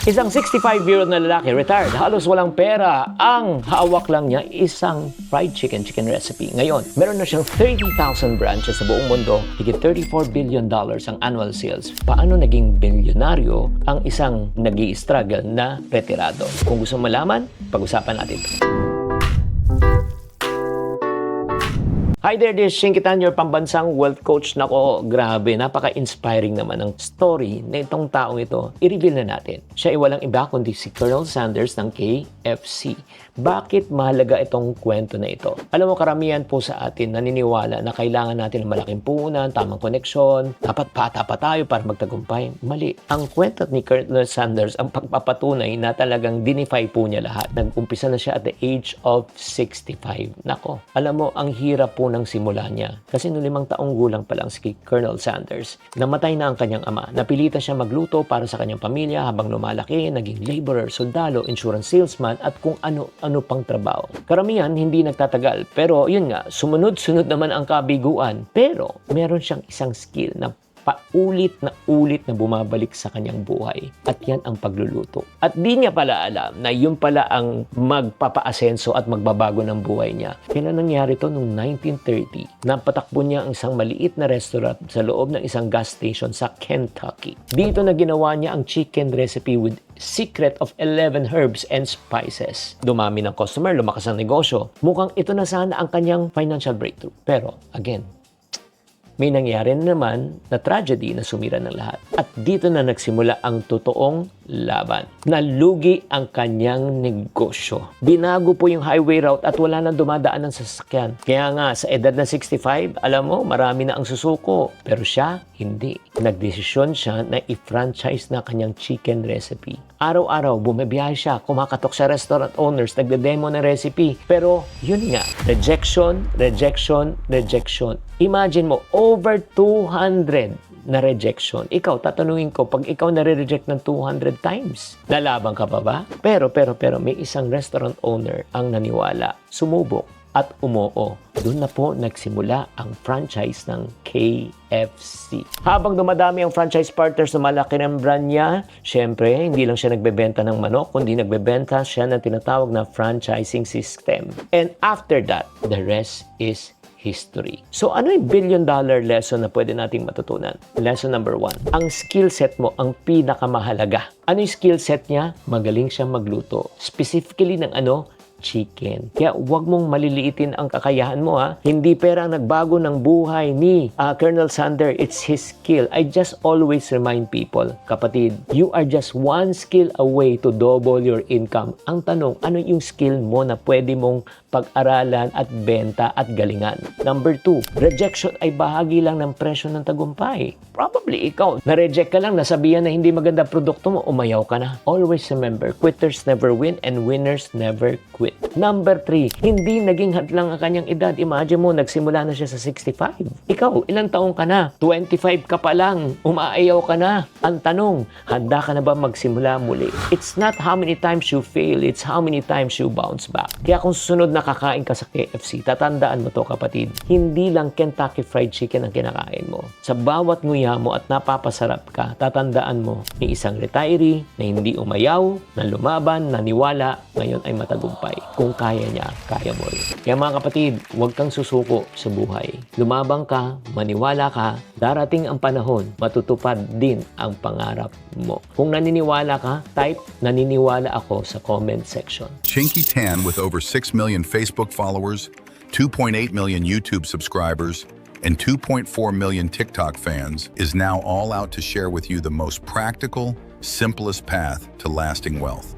Isang 65-year-old na lalaki, retired, halos walang pera. Ang hawak lang niya isang fried chicken recipe. Ngayon, meron na siyang 30,000 branches sa buong mundo, higit $34 billion ang annual sales. Paano naging bilyonaryo ang isang nag-i-struggle na retirado? Kung gusto malaman, pag-usapan natin ito. Hi there, this is Shinkitan, your pambansang wealth coach. Nako, grabe, napaka-inspiring naman ang story na itong taong ito. I-reveal na natin. Siya ay walang iba kundi si Colonel Sanders ng KFC. Bakit mahalaga itong kwento na ito? Alam mo, karamihan po sa atin naniniwala na kailangan natin ng malaking puhunan, tamang koneksyon, dapat pata pa tayo para magtagumpay. Mali. Ang kwento ni Colonel Sanders ang pagpapatunay na talagang dinify po niya lahat. Nag-umpisa na siya at the age of 65. Nako, alam mo, ang hirap po ng simula niya. Kasi noong 5 taong gulang pa lang si Colonel Sanders, namatay na ang kanyang ama. Napilitan siya magluto para sa kanyang pamilya habang lumalaki, naging laborer, sundalo, insurance salesman at kung ano pang trabaho. Karamihan hindi nagtatagal, pero yun nga, sumunod-sunod naman ang kabiguan. Pero meron siyang isang skill na paulit na bumabalik sa kanyang buhay. At yan ang pagluluto. At di niya pala alam na yun pala ang magpapaasenso at magbabago ng buhay niya. Kailan nangyari to? Noong 1930. Napatakbo niya ang isang maliit na restaurant sa loob ng isang gas station sa Kentucky. Dito na ginawa niya ang chicken recipe with secret of 11 herbs and spices. Dumami ng customer, lumakas ang negosyo. Mukhang ito na sana ang kanyang financial breakthrough. Pero, again, may nangyari naman na tragedy na sumira ng lahat. At dito na nagsimula ang totoong laban. Nalugi ang kanyang negosyo. Binago po yung highway route at wala nang dumadaan ng sasakyan. Kaya nga, sa edad na 65, alam mo, marami na ang susuko. Pero siya, hindi. Nagdesisyon siya na i-franchise na kanyang chicken recipe. Araw-araw, bumibiyahe siya, kumakatok sa restaurant owners, nagde-demo ng recipe. Pero, yun nga, rejection. Imagine mo, over 200 na rejection. Ikaw, tatanungin ko, pag ikaw nare-reject ng 200 times, lalaban ka pa ba? Pero, may isang restaurant owner ang naniwala, sumubok at umoo. Doon na po nagsimula ang franchise ng KFC. Habang dumadami ang franchise partners na malaki ng brand niya, syempre, hindi lang siya nagbebenta ng manok, kundi nagbebenta siya ng tinatawag na franchising system. And after that, the rest is history. So ano yung billion-dollar lesson na pwede nating matutunan? Lesson number 1. Ang skill set mo ang pinakamahalaga. Ano yung skill set niya? Magaling siyang magluto. Specifically ng chicken. Kaya huwag mong maliliitin ang kakayahan mo ha. Hindi pera ang nagbago ng buhay ni Colonel Sanders. It's his skill. I just always remind people, kapatid, you are just one skill away to double your income. Ang tanong, ano yung skill mo na pwede mong pag-aralan at benta at galingan? Number 2, rejection ay bahagi lang ng presyo ng tagumpay. Probably ikaw, na-reject ka lang, nasabihan na hindi maganda produkto mo, umayaw ka na. Always remember, quitters never win and winners never quit. Number 3, hindi naging hadlang ang kanyang edad. Imagine mo, nagsimula na siya sa 65. Ikaw, ilang taong ka na? 25 ka pa lang. Umaayaw ka na. Ang tanong, handa ka na ba magsimula muli? It's not how many times you fail, it's how many times you bounce back. Kaya kung susunod na kakain ka sa KFC, tatandaan mo to kapatid, hindi lang Kentucky Fried Chicken ang kinakain mo. Sa bawat nguya mo at napapasarap ka, tatandaan mo, may isang retiree na hindi umayaw, na lumaban, naniwala, ngayon ay matagumpay. Kung kaya niya, kaya mo rin. Kaya mga kapatid, huwag kang susuko sa buhay. Lumabang ka, maniwala ka, darating ang panahon, matutupad din ang pangarap mo. Kung naniniwala ka, type naniniwala ako sa comment section. Shinkitan, with over 6 million Facebook followers, 2.8 million YouTube subscribers, and 2.4 million TikTok fans, is now all out to share with you the most practical, simplest path to lasting wealth.